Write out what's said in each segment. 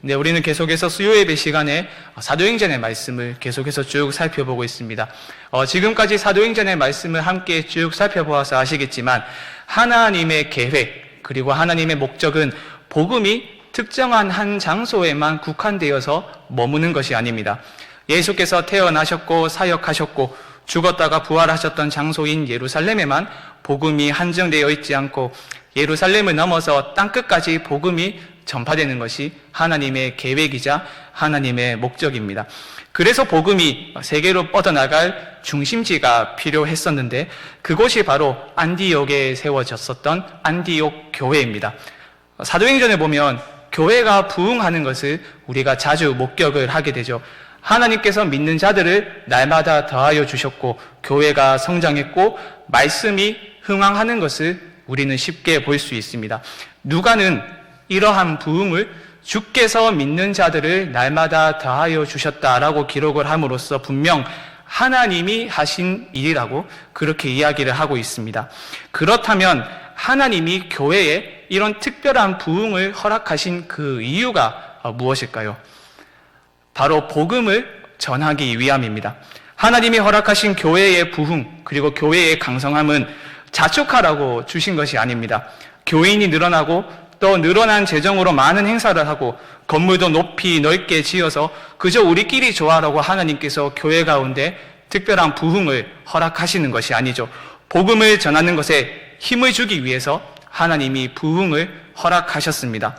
네, 우리는 계속해서 수요예배 시간에 사도행전의 말씀을 계속해서 쭉 살펴보고 있습니다. 지금까지 사도행전의 말씀을 함께 쭉 살펴보아서 아시겠지만 하나님의 계획 그리고 하나님의 목적은 복음이 특정한 한 장소에만 국한되어서 머무는 것이 아닙니다. 예수께서 태어나셨고 사역하셨고 죽었다가 부활하셨던 장소인 예루살렘에만 복음이 한정되어 있지 않고 예루살렘을 넘어서 땅끝까지 복음이 전파되는 것이 하나님의 계획이자 하나님의 목적입니다. 그래서 복음이 세계로 뻗어나갈 중심지가 필요했었는데 그곳이 바로 안디옥에 세워졌었던 안디옥 교회입니다. 사도행전에 보면 교회가 부흥하는 것을 우리가 자주 목격을 하게 되죠. 하나님께서 믿는 자들을 날마다 더하여 주셨고 교회가 성장했고 말씀이 흥황하는 것을 우리는 쉽게 볼 수 있습니다. 누가는 이러한 부흥을 주께서 믿는 자들을 날마다 더하여 주셨다라고 기록을 함으로써 분명 하나님이 하신 일이라고 그렇게 이야기를 하고 있습니다. 그렇다면 하나님이 교회에 이런 특별한 부흥을 허락하신 그 이유가 무엇일까요? 바로 복음을 전하기 위함입니다. 하나님이 허락하신 교회의 부흥 그리고 교회의 강성함은 자축하라고 주신 것이 아닙니다. 교인이 늘어나고 또 늘어난 재정으로 많은 행사를 하고 건물도 높이 넓게 지어서 그저 우리끼리 좋아라고 하나님께서 교회 가운데 특별한 부흥을 허락하시는 것이 아니죠. 복음을 전하는 것에 힘을 주기 위해서 하나님이 부흥을 허락하셨습니다.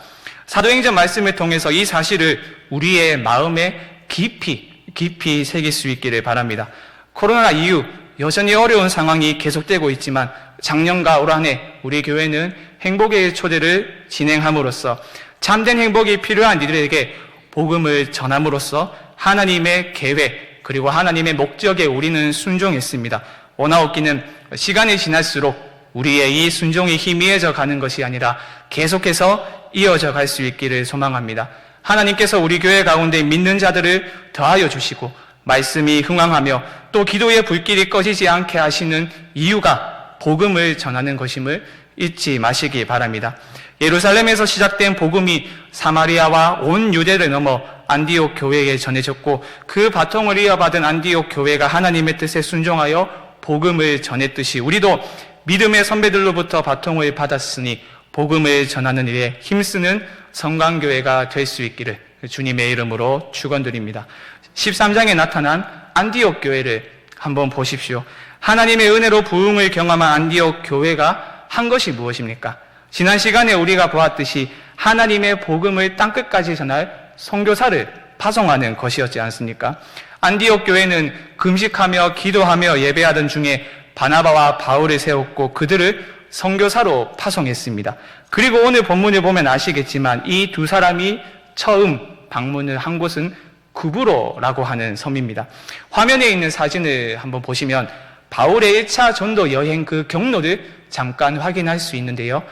사도행전 말씀을 통해서 이 사실을 우리의 마음에 깊이 새길 수 있기를 바랍니다. 코로나 이후 여전히 어려운 상황이 계속되고 있지만 작년과 올 한 해 우리 교회는 행복의 초대를 진행함으로써 참된 행복이 필요한 이들에게 복음을 전함으로써 하나님의 계획 그리고 하나님의 목적에 우리는 순종했습니다. 원하옵기는 시간이 지날수록 우리의 이 순종이 희미해져 가는 것이 아니라 계속해서 이어져 갈 수 있기를 소망합니다. 하나님께서 우리 교회 가운데 믿는 자들을 더하여 주시고 말씀이 흥황하며 또 기도의 불길이 꺼지지 않게 하시는 이유가 복음을 전하는 것임을 잊지 마시기 바랍니다. 예루살렘에서 시작된 복음이 사마리아와 온 유대를 넘어 안디옥 교회에 전해졌고 그 바통을 이어받은 안디옥 교회가 하나님의 뜻에 순종하여 복음을 전했듯이 우리도 믿음의 선배들로부터 바통을 받았으니 복음을 전하는 일에 힘쓰는 성광교회가 될 수 있기를 주님의 이름으로 축원드립니다. 13장에 나타난 안디옥 교회를 한번 보십시오. 하나님의 은혜로 부흥을 경험한 안디옥 교회가 한 것이 무엇입니까? 지난 시간에 우리가 보았듯이 하나님의 복음을 땅끝까지 전할 선교사를 파송하는 것이었지 않습니까? 안디옥 교회는 금식하며 기도하며 예배하던 중에 바나바와 바울을 세웠고 그들을 선교사로 파송했습니다. 그리고 오늘 본문을 보면 아시겠지만 이 두 사람이 처음 방문을 한 곳은 구브로라고 하는 섬입니다. 화면에 있는 사진을 한번 보시면 바울의 1차 전도 여행 그 경로를 잠깐 확인할 수 있는데요.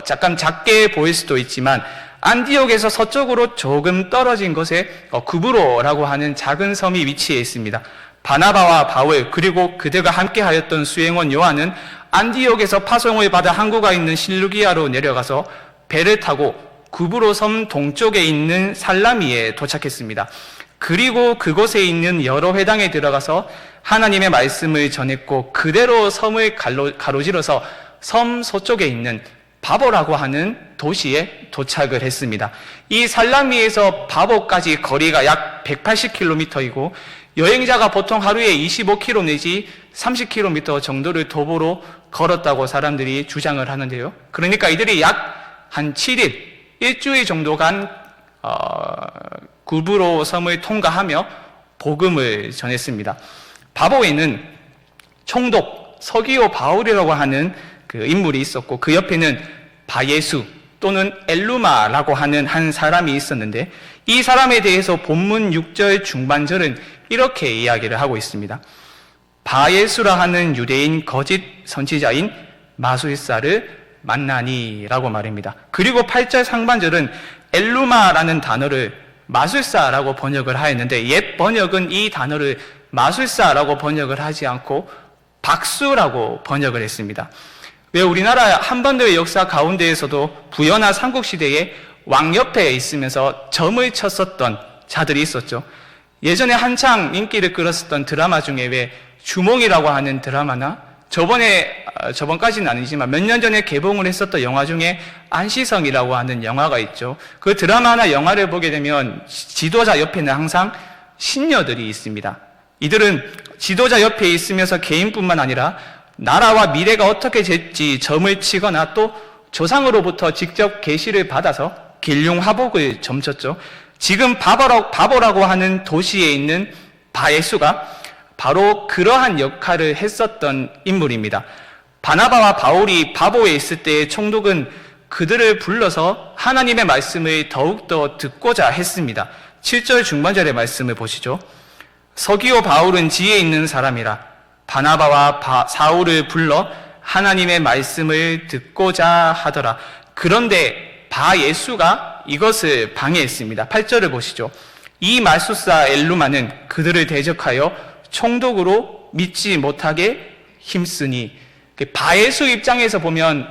잠깐 작게 보일 수도 있지만 안디옥에서 서쪽으로 조금 떨어진 곳에 구브로라고 하는 작은 섬이 위치해 있습니다. 바나바와 바울 그리고 그들과 함께하였던 수행원 요한은 안디옥에서 파송을 받아 항구가 있는 실루기아로 내려가서 배를 타고 구브로 섬 동쪽에 있는 살라미에 도착했습니다. 그리고 그곳에 있는 여러 회당에 들어가서 하나님의 말씀을 전했고 그대로 섬을 가로질러서 섬 서쪽에 있는 바보라고 하는 도시에 도착을 했습니다. 이 살라미에서 바보까지 거리가 약 180km이고 여행자가 보통 하루에 25km 내지 30km 정도를 도보로 걸었다고 사람들이 주장을 하는데요. 그러니까 이들이 약 한 7일, 일주일 정도간 구브로 섬을 통과하며 복음을 전했습니다. 바보에는 총독 서기오 바울이라고 하는 그 인물이 있었고 그 옆에는 바예수 또는 엘루마라고 하는 한 사람이 있었는데 이 사람에 대해서 본문 6절 중반절은 이렇게 이야기를 하고 있습니다. 바예수라 하는 유대인 거짓 선지자인 마술사를 만나니라고 말입니다. 그리고 8절 상반절은 엘루마라는 단어를 마술사라고 번역을 하였는데 옛 번역은 이 단어를 마술사라고 번역을 하지 않고 박수라고 번역을 했습니다. 왜 우리나라 한반도의 역사 가운데에서도 부여나 삼국시대에 왕 옆에 있으면서 점을 쳤었던 자들이 있었죠. 예전에 한창 인기를 끌었었던 드라마 중에 왜 주몽이라고 하는 드라마나 저번까지는 아니지만 몇 년 전에 개봉을 했었던 영화 중에 안시성이라고 하는 영화가 있죠. 그 드라마나 영화를 보게 되면 지도자 옆에는 항상 신녀들이 있습니다. 이들은 지도자 옆에 있으면서 개인뿐만 아니라 나라와 미래가 어떻게 될지 점을 치거나 또 조상으로부터 직접 계시를 받아서 길흉화복을 점쳤죠. 지금 바보라고 하는 도시에 있는 바예수가 바로 그러한 역할을 했었던 인물입니다. 바나바와 바울이 바보에 있을 때의 총독은 그들을 불러서 하나님의 말씀을 더욱더 듣고자 했습니다. 7절 중반절의 말씀을 보시죠. 서기오 바울은 지혜 있는 사람이라 바나바와 사울을 불러 하나님의 말씀을 듣고자 하더라. 그런데 바예수가 이것을 방해했습니다. 8절을 보시죠. 이 말숫사 엘루마는 그들을 대적하여 총독으로 믿지 못하게 힘쓰니, 바예수 입장에서 보면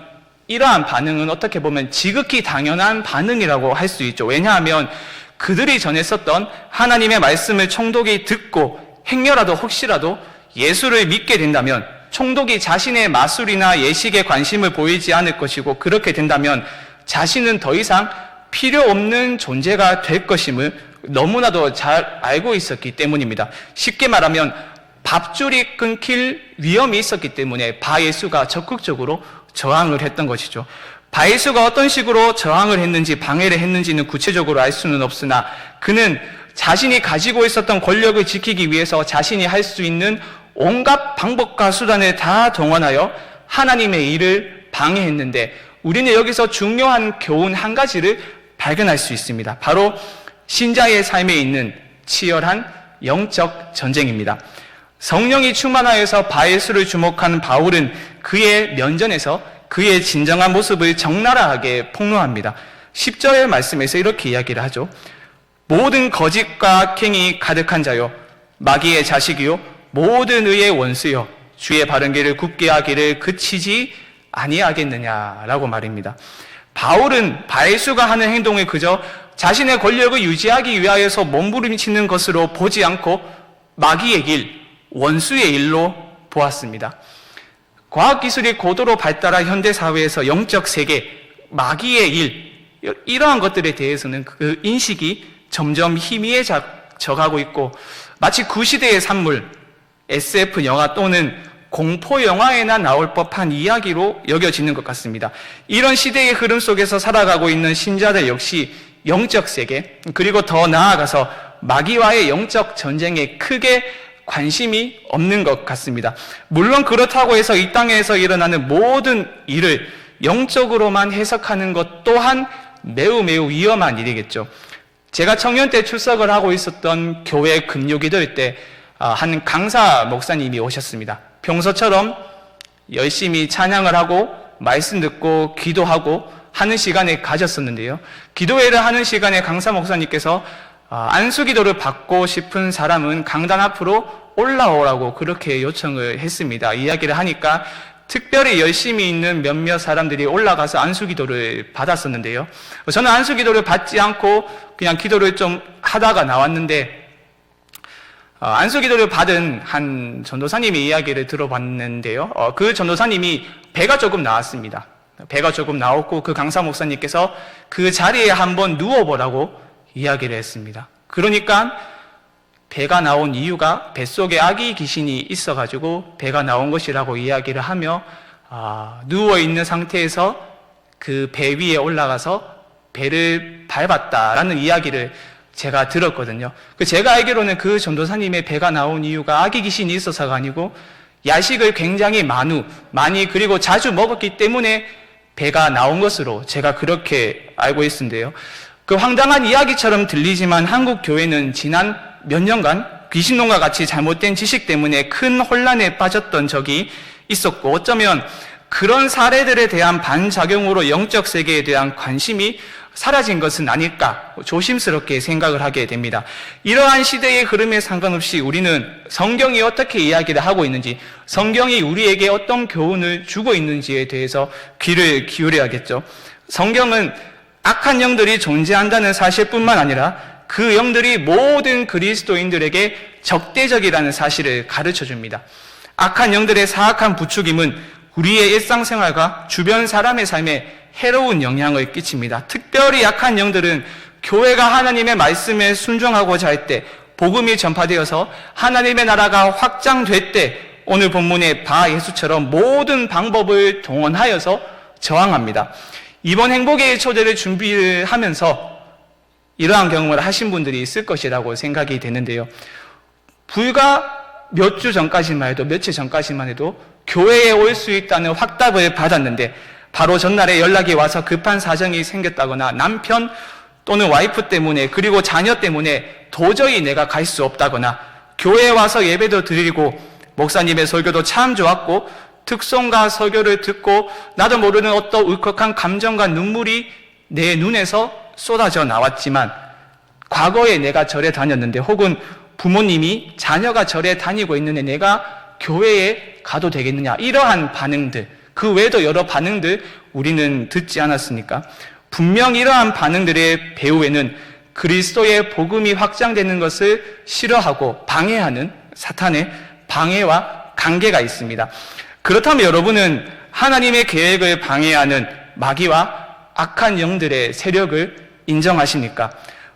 이러한 반응은 어떻게 보면 지극히 당연한 반응이라고 할 수 있죠. 왜냐하면 그들이 전했었던 하나님의 말씀을 총독이 듣고 행여라도 혹시라도 예수를 믿게 된다면 총독이 자신의 마술이나 예식에 관심을 보이지 않을 것이고, 그렇게 된다면 자신은 더 이상 필요 없는 존재가 될 것임을 너무나도 잘 알고 있었기 때문입니다. 쉽게 말하면 밥줄이 끊길 위험이 있었기 때문에 바예수가 적극적으로 저항을 했던 것이죠. 바예수가 어떤 식으로 저항을 했는지 방해를 했는지는 구체적으로 알 수는 없으나 그는 자신이 가지고 있었던 권력을 지키기 위해서 자신이 할 수 있는 온갖 방법과 수단을 다 동원하여 하나님의 일을 방해했는데, 우리는 여기서 중요한 교훈 한 가지를 발견할 수 있습니다. 바로 신자의 삶에 있는 치열한 영적 전쟁입니다. 성령이 충만하여서 바예수를 주목한 바울은 그의 면전에서 그의 진정한 모습을 적나라하게 폭로합니다. 10절의 말씀에서 이렇게 이야기를 하죠. 모든 거짓과 악행이 가득한 자요, 마귀의 자식이요, 모든 의의 원수요, 주의 바른 길을 굽게 하기를 그치지 아니하겠느냐라고 말입니다. 바울은 바예수가 하는 행동을 그저 자신의 권력을 유지하기 위하여서 몸부림치는 것으로 보지 않고 마귀의 길, 원수의 일로 보았습니다. 과학기술이 고도로 발달한 현대사회에서 영적 세계, 마귀의 일, 이러한 것들에 대해서는 그 인식이 점점 희미해져가고 있고, 마치 구시대의 산물, SF 영화 또는 공포 영화에나 나올 법한 이야기로 여겨지는 것 같습니다. 이런 시대의 흐름 속에서 살아가고 있는 신자들 역시 영적 세계, 그리고 더 나아가서 마귀와의 영적 전쟁에 크게 관심이 없는 것 같습니다. 물론 그렇다고 해서 이 땅에서 일어나는 모든 일을 영적으로만 해석하는 것 또한 매우 위험한 일이겠죠. 제가 청년 때 출석을 하고 있었던 교회 금요기도회 때 한 강사 목사님이 오셨습니다. 평소처럼 열심히 찬양을 하고 말씀 듣고 기도하고 하는 시간을 가졌었는데요. 기도회를 하는 시간에 강사 목사님께서 안수기도를 받고 싶은 사람은 강단 앞으로 올라오라고 그렇게 요청을 했습니다. 이야기를 하니까 특별히 열심히 있는 몇몇 사람들이 올라가서 안수기도를 받았었는데요. 저는 안수기도를 받지 않고 그냥 기도를 좀 하다가 나왔는데, 안수기도를 받은 한 전도사님의 이야기를 들어봤는데요. 그 전도사님이 배가 조금 나왔습니다. 배가 조금 나왔고 그 강사 목사님께서 그 자리에 한번 누워보라고 이야기를 했습니다. 그러니까 배가 나온 이유가 뱃속에 아기 귀신이 있어가지고 배가 나온 것이라고 이야기를 하며 누워있는 상태에서 그 배 위에 올라가서 배를 밟았다라는 이야기를 제가 들었거든요. 제가 알기로는 그 전도사님의 배가 나온 이유가 아기 귀신이 있어서가 아니고 야식을 굉장히 많이 그리고 자주 먹었기 때문에 배가 나온 것으로 제가 그렇게 알고 있는데요. 그 황당한 이야기처럼 들리지만 한국 교회는 지난 몇 년간 귀신론과 같이 잘못된 지식 때문에 큰 혼란에 빠졌던 적이 있었고, 어쩌면 그런 사례들에 대한 반작용으로 영적 세계에 대한 관심이 사라진 것은 아닐까 조심스럽게 생각을 하게 됩니다. 이러한 시대의 흐름에 상관없이 우리는 성경이 어떻게 이야기를 하고 있는지, 성경이 우리에게 어떤 교훈을 주고 있는지에 대해서 귀를 기울여야겠죠. 성경은 악한 영들이 존재한다는 사실뿐만 아니라 그 영들이 모든 그리스도인들에게 적대적이라는 사실을 가르쳐 줍니다. 악한 영들의 사악한 부추김은 우리의 일상생활과 주변 사람의 삶에 해로운 영향을 끼칩니다. 특별히 악한 영들은 교회가 하나님의 말씀에 순종하고자 할 때, 복음이 전파되어서 하나님의 나라가 확장될 때 오늘 본문의 바 예수처럼 모든 방법을 동원하여서 저항합니다. 이번 행복의 초대를 준비를 하면서 이러한 경험을 하신 분들이 있을 것이라고 생각이 되는데요. 불과 몇 주 전까지만 해도, 며칠 전까지만 해도 교회에 올 수 있다는 확답을 받았는데 바로 전날에 연락이 와서 급한 사정이 생겼다거나 남편 또는 와이프 때문에, 그리고 자녀 때문에 도저히 내가 갈 수 없다거나, 교회에 와서 예배도 드리고 목사님의 설교도 참 좋았고 특송가 설교를 듣고 나도 모르는 어떤 울컥한 감정과 눈물이 내 눈에서 쏟아져 나왔지만, 과거에 내가 절에 다녔는데, 혹은 부모님이 자녀가 절에 다니고 있는데 내가 교회에 가도 되겠느냐, 이러한 반응들, 그 외에도 여러 반응들 우리는 듣지 않았습니까? 분명 이러한 반응들의 배후에는 그리스도의 복음이 확장되는 것을 싫어하고 방해하는 사탄의 방해와 관계가 있습니다. 그렇다면 여러분은 하나님의 계획을 방해하는 마귀와 악한 영들의 세력을 인정하십니까?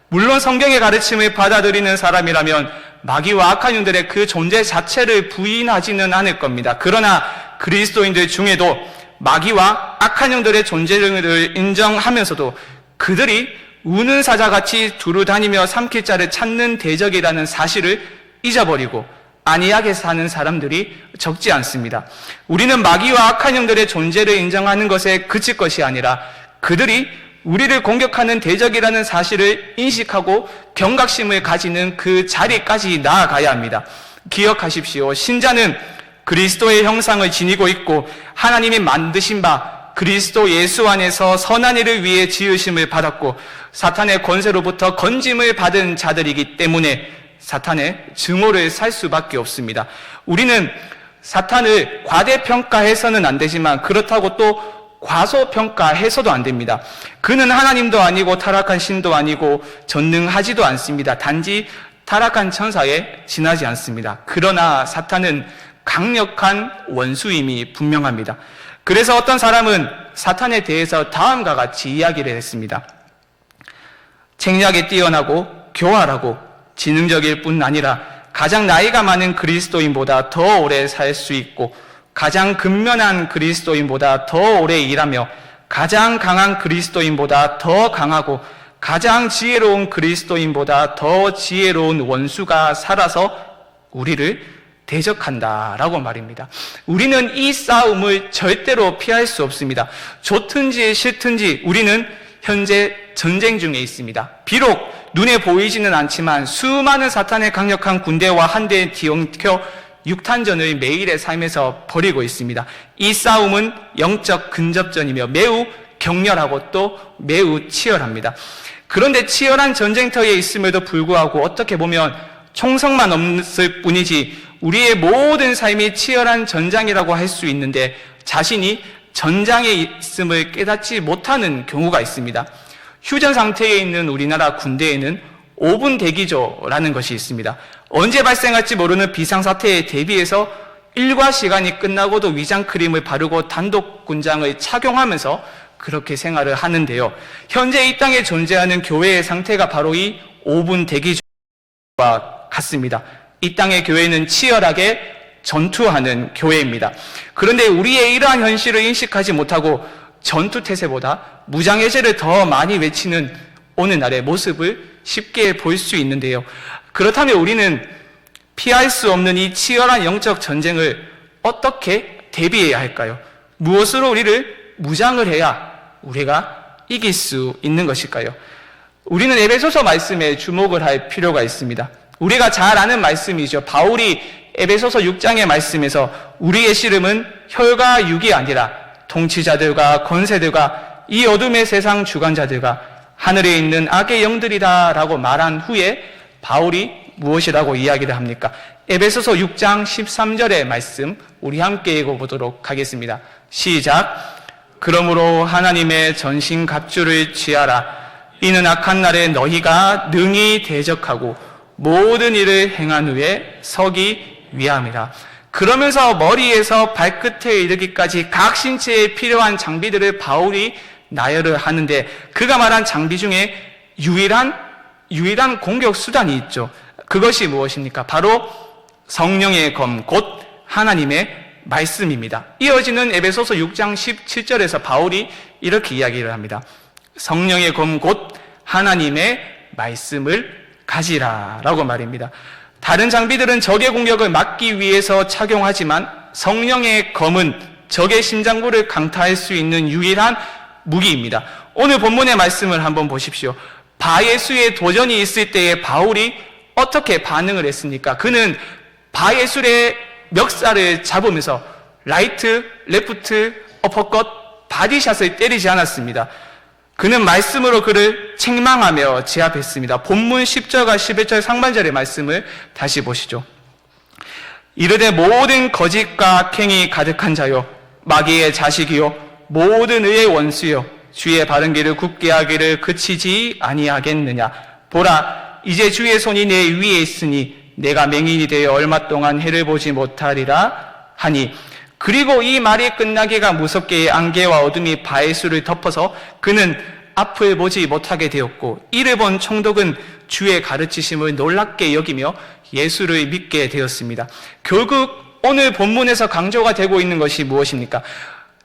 물론 성경의 가르침을 받아들이는 사람이라면 마귀와 악한 영들의 그 존재 자체를 부인하지는 않을 겁니다. 그러나 그리스도인들 중에도 마귀와 악한 영들의 존재를 인정하면서도 그들이 우는 사자같이 두루 다니며 삼킬 자를 찾는 대적이라는 사실을 잊어버리고 안이하게 사는 사람들이 적지 않습니다. 우리는 마귀와 악한 영들의 존재를 인정하는 것에 그칠 것이 아니라 그들이 우리를 공격하는 대적이라는 사실을 인식하고 경각심을 가지는 그 자리까지 나아가야 합니다. 기억하십시오. 신자는 그리스도의 형상을 지니고 있고 하나님이 만드신 바 그리스도 예수 안에서 선한 일을 위해 지으심을 받았고 사탄의 권세로부터 건짐을 받은 자들이기 때문에 사탄의 증오를 살 수밖에 없습니다. 우리는 사탄을 과대평가해서는 안 되지만 그렇다고 또 과소평가해서도 안 됩니다. 그는 하나님도 아니고 타락한 신도 아니고 전능하지도 않습니다. 단지 타락한 천사에 지나지 않습니다. 그러나 사탄은 강력한 원수임이 분명합니다. 그래서 어떤 사람은 사탄에 대해서 다음과 같이 이야기를 했습니다. 책략에 뛰어나고 교활하고 지능적일 뿐 아니라 가장 나이가 많은 그리스도인보다 더 오래 살 수 있고 가장 근면한 그리스도인보다 더 오래 일하며 가장 강한 그리스도인보다 더 강하고 가장 지혜로운 그리스도인보다 더 지혜로운 원수가 살아서 우리를 대적한다라고 말입니다. 우리는 이 싸움을 절대로 피할 수 없습니다. 좋든지 싫든지 우리는 현재 전쟁 중에 있습니다. 비록 눈에 보이지는 않지만 수많은 사탄의 강력한 군대와 한데 뒤엉켜 육탄전을 매일의 삶에서 벌이고 있습니다. 이 싸움은 영적 근접전이며 매우 격렬하고 또 매우 치열합니다. 그런데 치열한 전쟁터에 있음에도 불구하고 어떻게 보면 총성만 없을 뿐이지 우리의 모든 삶이 치열한 전장이라고 할 수 있는데 자신이 전장에 있음을 깨닫지 못하는 경우가 있습니다. 휴전 상태에 있는 우리나라 군대에는 5분 대기조라는 것이 있습니다. 언제 발생할지 모르는 비상사태에 대비해서 일과 시간이 끝나고도 위장크림을 바르고 단독군장을 착용하면서 그렇게 생활을 하는데요. 현재 이 땅에 존재하는 교회의 상태가 바로 이 5분 대기조와 같습니다. 이 땅의 교회는 치열하게 전투하는 교회입니다. 그런데 우리의 이러한 현실을 인식하지 못하고 전투태세보다 무장해제를 더 많이 외치는 오늘날의 모습을 쉽게 볼 수 있는데요. 그렇다면 우리는 피할 수 없는 이 치열한 영적 전쟁을 어떻게 대비해야 할까요? 무엇으로 우리를 무장을 해야 우리가 이길 수 있는 것일까요? 우리는 에베소서 말씀에 주목을 할 필요가 있습니다. 우리가 잘 아는 말씀이죠. 바울이 에베소서 6장의 말씀에서 우리의 씨름은 혈과 육이 아니라 통치자들과 권세들과 이 어둠의 세상 주관자들과 하늘에 있는 악의 영들이다 라고 말한 후에 바울이 무엇이라고 이야기를 합니까? 에베소서 6장 13절의 말씀 우리 함께 읽어보도록 하겠습니다. 시작. 그러므로 하나님의 전신갑주를 취하라. 이는 악한 날에 너희가 능히 대적하고 모든 일을 행한 후에 서기 위함이라. 그러면서 머리에서 발끝에 이르기까지 각 신체에 필요한 장비들을 바울이 나열을 하는데, 그가 말한 장비 중에 유일한 공격 수단이 있죠. 그것이 무엇입니까? 바로 성령의 검, 곧 하나님의 말씀입니다. 이어지는 에베소서 6장 17절에서 바울이 이렇게 이야기를 합니다. 성령의 검, 곧 하나님의 말씀을 가지라 라고 말입니다. 다른 장비들은 적의 공격을 막기 위해서 착용하지만 성령의 검은 적의 심장부를 강타할 수 있는 유일한 무기입니다. 오늘 본문의 말씀을 한번 보십시오. 바예수의 도전이 있을 때에 바울이 어떻게 반응을 했습니까? 그는 바예술의 멱살을 잡으면서 라이트, 레프트, 어퍼컷, 바디샷을 때리지 않았습니다. 그는 말씀으로 그를 책망하며 제압했습니다. 본문 10절과 11절 상반절의 말씀을 다시 보시죠. 이르되 모든 거짓과 악행이 가득한 자요, 마귀의 자식이요, 모든 의의 원수요, 주의 바른 길을 굳게 하기를 그치지 아니하겠느냐. 보라, 이제 주의 손이 내 위에 있으니 내가 맹인이 되어 얼마 동안 해를 보지 못하리라 하니, 그리고 이 말이 끝나기가 무섭게 안개와 어둠이 바예수를 덮어서 그는 앞을 보지 못하게 되었고, 이를 본 총독은 주의 가르치심을 놀랍게 여기며 예수를 믿게 되었습니다. 결국 오늘 본문에서 강조가 되고 있는 것이 무엇입니까?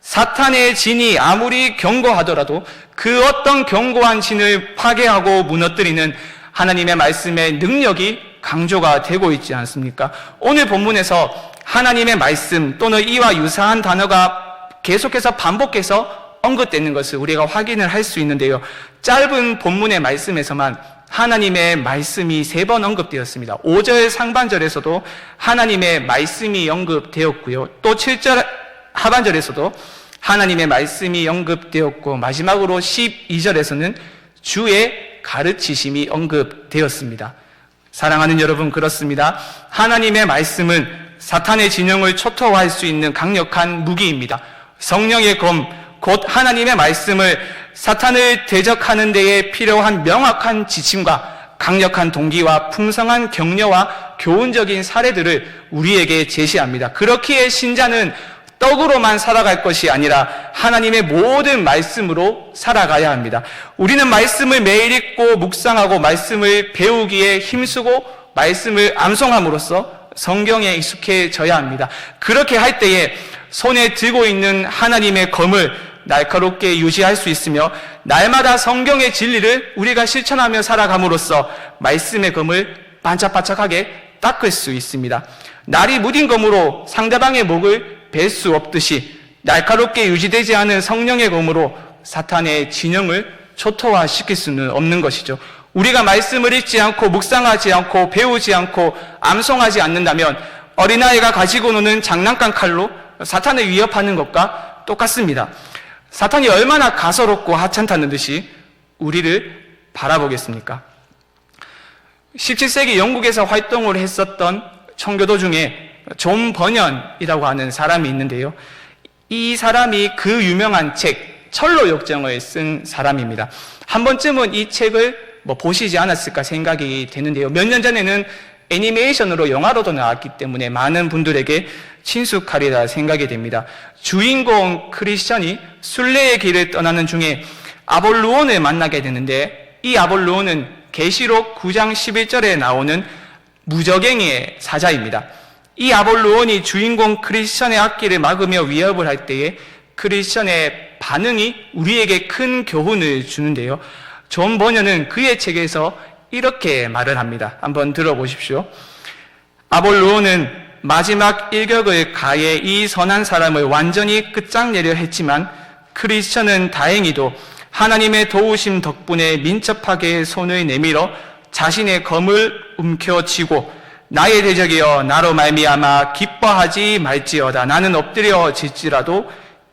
사탄의 진이 아무리 견고하더라도 그 어떤 견고한 진을 파괴하고 무너뜨리는 하나님의 말씀의 능력이 강조가 되고 있지 않습니까? 오늘 본문에서 하나님의 말씀 또는 이와 유사한 단어가 계속해서 반복해서 언급되는 것을 우리가 확인을 할 수 있는데요. 짧은 본문의 말씀에서만 하나님의 말씀이 3번 언급되었습니다. 5절 상반절에서도 하나님의 말씀이 언급되었고요. 또 7절 하반절에서도 하나님의 말씀이 언급되었고, 마지막으로 12절에서는 주의 가르치심이 언급되었습니다. 사랑하는 여러분, 그렇습니다. 하나님의 말씀은 사탄의 진영을 초토화할 수 있는 강력한 무기입니다. 성령의 검, 곧 하나님의 말씀을 사탄을 대적하는 데에 필요한 명확한 지침과 강력한 동기와 풍성한 격려와 교훈적인 사례들을 우리에게 제시합니다. 그렇기에 신자는 떡으로만 살아갈 것이 아니라 하나님의 모든 말씀으로 살아가야 합니다. 우리는 말씀을 매일 읽고 묵상하고 말씀을 배우기에 힘쓰고 말씀을 암송함으로써 성경에 익숙해져야 합니다. 그렇게 할 때에 손에 들고 있는 하나님의 검을 날카롭게 유지할 수 있으며, 날마다 성경의 진리를 우리가 실천하며 살아감으로써 말씀의 검을 반짝반짝하게 닦을 수 있습니다. 날이 무딘 검으로 상대방의 목을 벨 수 없듯이 날카롭게 유지되지 않은 성령의 검으로 사탄의 진영을 초토화시킬 수는 없는 것이죠. 우리가 말씀을 읽지 않고 묵상하지 않고 배우지 않고 암송하지 않는다면 어린아이가 가지고 노는 장난감 칼로 사탄을 위협하는 것과 똑같습니다. 사탄이 얼마나 가소롭고 하찮다는 듯이 우리를 바라보겠습니까? 17세기 영국에서 활동을 했었던 청교도 중에 존 버년이라고 하는 사람이 있는데요. 이 사람이 그 유명한 책 철로 역정을 쓴 사람입니다. 한 번쯤은 이 책을 보시지 않았을까 생각이 되는데요. 몇 년 전에는 애니메이션으로 영화로도 나왔기 때문에 많은 분들에게 친숙하리라 생각이 됩니다. 주인공 크리스천이 순례의 길을 떠나는 중에 아볼루온을 만나게 되는데, 이 아볼루온은 계시록 9장 11절에 나오는 무적행의 사자입니다. 이 아볼루온이 주인공 크리스천의 앞길을 막으며 위협을 할 때에 크리스천의 반응이 우리에게 큰 교훈을 주는데요. 존 버녀는 그의 책에서 이렇게 말을 합니다. 한번 들어보십시오. 아볼루온은 마지막 일격을 가해 이 선한 사람을 완전히 끝장내려 했지만, 크리스천은 다행히도 하나님의 도우심 덕분에 민첩하게 손을 내밀어 자신의 검을 움켜쥐고, 나의 대적이여 나로 말미암아 기뻐하지 말지어다. 나는 엎드려질지라도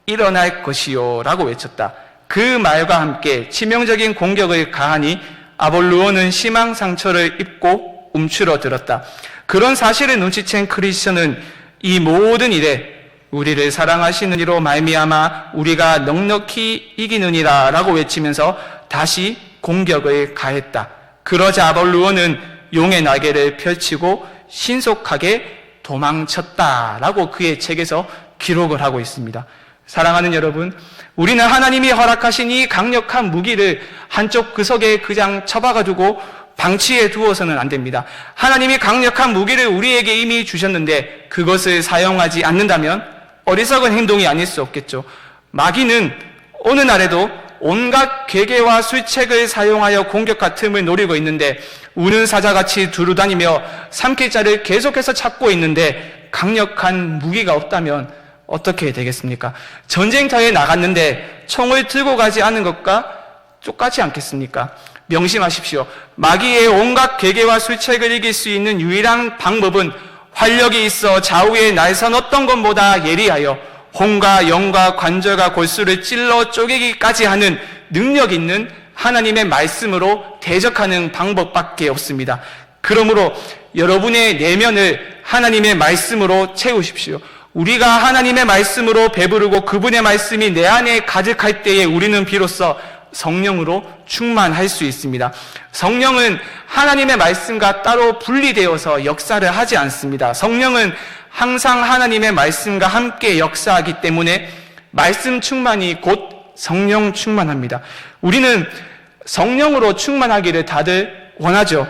일어날 것이요 라고 외쳤다. 그 말과 함께 치명적인 공격을 가하니 아볼루온은 심한 상처를 입고 움츠러들었다. 그런 사실을 눈치챈 크리스천은 이 모든 일에 우리를 사랑하시는 이로 말미암아 우리가 넉넉히 이기느니라 라고 외치면서 다시 공격을 가했다. 그러자 아볼루온은 용의 날개를 펼치고 신속하게 도망쳤다라고 그의 책에서 기록을 하고 있습니다. 사랑하는 여러분, 우리는 하나님이 허락하신 이 강력한 무기를 한쪽 구석에 그냥 처박아두고 방치해 두어서는 안 됩니다. 하나님이 강력한 무기를 우리에게 이미 주셨는데 그것을 사용하지 않는다면 어리석은 행동이 아닐 수 없겠죠. 마귀는 어느 날에도 온갖 괴계와 술책을 사용하여 공격과 틈을 노리고 있는데 우는 사자같이 두루다니며 삼킬 자를 계속해서 찾고 있는데 강력한 무기가 없다면 어떻게 되겠습니까? 전쟁터에 나갔는데 총을 들고 가지 않은 것과 똑같지 않겠습니까? 명심하십시오. 마귀의 온갖 괴계와 술책을 이길 수 있는 유일한 방법은 활력이 있어 좌우에 날선 어떤 것보다 예리하여 혼과 영과 관절과 골수를 찔러 쪼개기까지 하는 능력 있는 하나님의 말씀으로 대적하는 방법밖에 없습니다. 그러므로 여러분의 내면을 하나님의 말씀으로 채우십시오. 우리가 하나님의 말씀으로 배부르고 그분의 말씀이 내 안에 가득할 때에 우리는 비로소 성령으로 충만할 수 있습니다. 성령은 하나님의 말씀과 따로 분리되어서 역사를 하지 않습니다. 성령은 항상 하나님의 말씀과 함께 역사하기 때문에 말씀 충만이 곧 성령 충만합니다. 우리는 성령으로 충만하기를 다들 원하죠.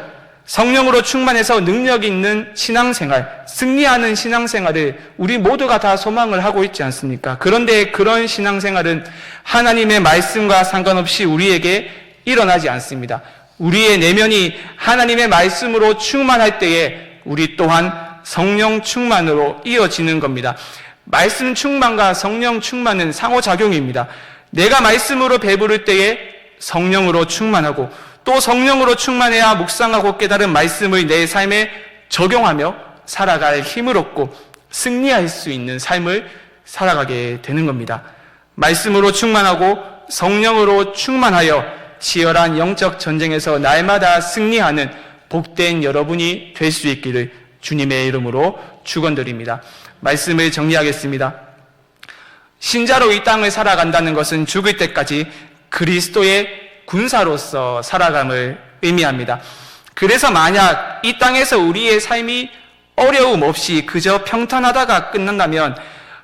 성령으로 충만해서 능력 있는 신앙생활, 승리하는 신앙생활을 우리 모두가 다 소망을 하고 있지 않습니까? 그런데 그런 신앙생활은 하나님의 말씀과 상관없이 우리에게 일어나지 않습니다. 우리의 내면이 하나님의 말씀으로 충만할 때에 우리 또한 성령 충만으로 이어지는 겁니다. 말씀 충만과 성령 충만은 상호작용입니다. 내가 말씀으로 배부를 때에 성령으로 충만하고 또 성령으로 충만해야 묵상하고 깨달은 말씀을 내 삶에 적용하며 살아갈 힘을 얻고 승리할 수 있는 삶을 살아가게 되는 겁니다. 말씀으로 충만하고 성령으로 충만하여 치열한 영적 전쟁에서 날마다 승리하는 복된 여러분이 될 수 있기를 주님의 이름으로 축원드립니다. 말씀을 정리하겠습니다. 신자로 이 땅을 살아간다는 것은 죽을 때까지 그리스도의 군사로서 살아감을 의미합니다. 그래서 만약 이 땅에서 우리의 삶이 어려움 없이 그저 평탄하다가 끝난다면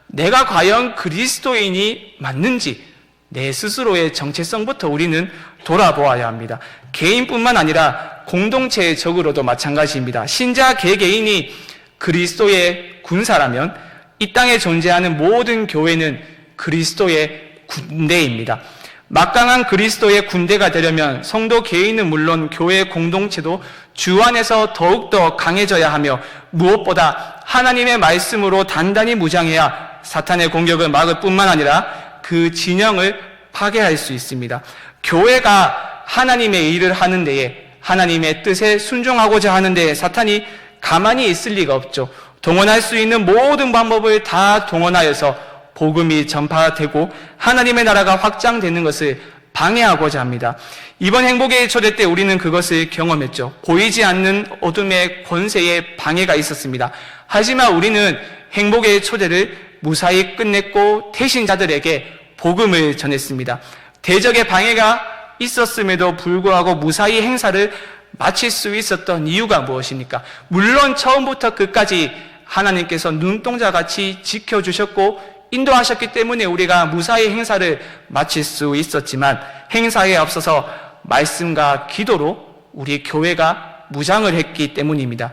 내가 과연 그리스도인이 맞는지 내 스스로의 정체성부터 우리는 돌아보아야 합니다. 개인뿐만 아니라 공동체적으로도 마찬가지입니다. 신자 개개인이 그리스도의 군사라면 이 땅에 존재하는 모든 교회는 그리스도의 군대입니다. 막강한 그리스도의 군대가 되려면 성도 개인은 물론 교회 공동체도 주 안에서 더욱더 강해져야 하며 무엇보다 하나님의 말씀으로 단단히 무장해야 사탄의 공격을 막을 뿐만 아니라 그 진영을 파괴할 수 있습니다. 교회가 하나님의 일을 하는 데에 하나님의 뜻에 순종하고자 하는 데에 사탄이 가만히 있을 리가 없죠. 동원할 수 있는 모든 방법을 다 동원하여서 복음이 전파되고 하나님의 나라가 확장되는 것을 방해하고자 합니다. 이번 행복의 초대 때 우리는 그것을 경험했죠. 보이지 않는 어둠의 권세에 방해가 있었습니다. 하지만 우리는 행복의 초대를 무사히 끝냈고 태신자들에게 복음을 전했습니다. 대적의 방해가 있었음에도 불구하고 무사히 행사를 마칠 수 있었던 이유가 무엇입니까? 물론 처음부터 끝까지 하나님께서 눈동자같이 지켜주셨고 인도하셨기 때문에 우리가 무사히 행사를 마칠 수 있었지만 행사에 앞서서 말씀과 기도로 우리 교회가 무장을 했기 때문입니다.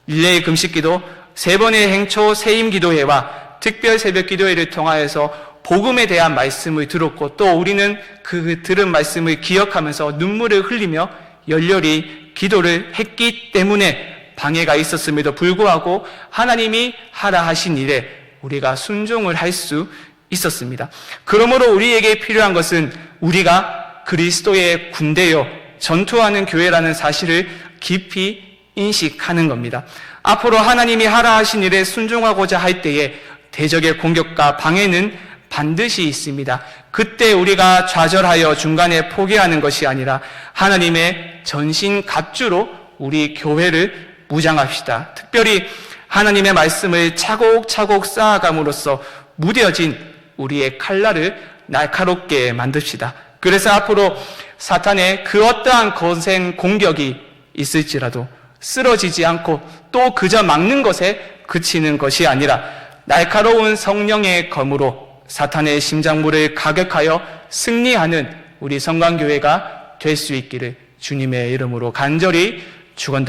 릴레이 금식기도 3번의 행초 세임 기도회와 특별 새벽 기도회를 통하여서 복음에 대한 말씀을 들었고 또 우리는 그 들은 말씀을 기억하면서 눈물을 흘리며 열렬히 기도를 했기 때문에 방해가 있었음에도 불구하고 하나님이 하라 하신 일에 우리가 순종을 할 수 있었습니다. 그러므로 우리에게 필요한 것은 우리가 그리스도의 군대요 전투하는 교회라는 사실을 깊이 인식하는 겁니다. 앞으로 하나님이 하라 하신 일에 순종하고자 할 때에 대적의 공격과 방해는 반드시 있습니다. 그때 우리가 좌절하여 중간에 포기하는 것이 아니라 하나님의 전신 갑주로 우리 교회를 무장합시다. 특별히 하나님의 말씀을 차곡차곡 쌓아감으로써 무뎌진 우리의 칼날을 날카롭게 만듭시다. 그래서 앞으로 사탄의 그 어떠한 거센 공격이 있을지라도 쓰러지지 않고 또 그저 막는 것에 그치는 것이 아니라 날카로운 성령의 검으로 사탄의 심장부를 가격하여 승리하는 우리 성강교회가 될 수 있기를 주님의 이름으로 간절히 축원드립니다.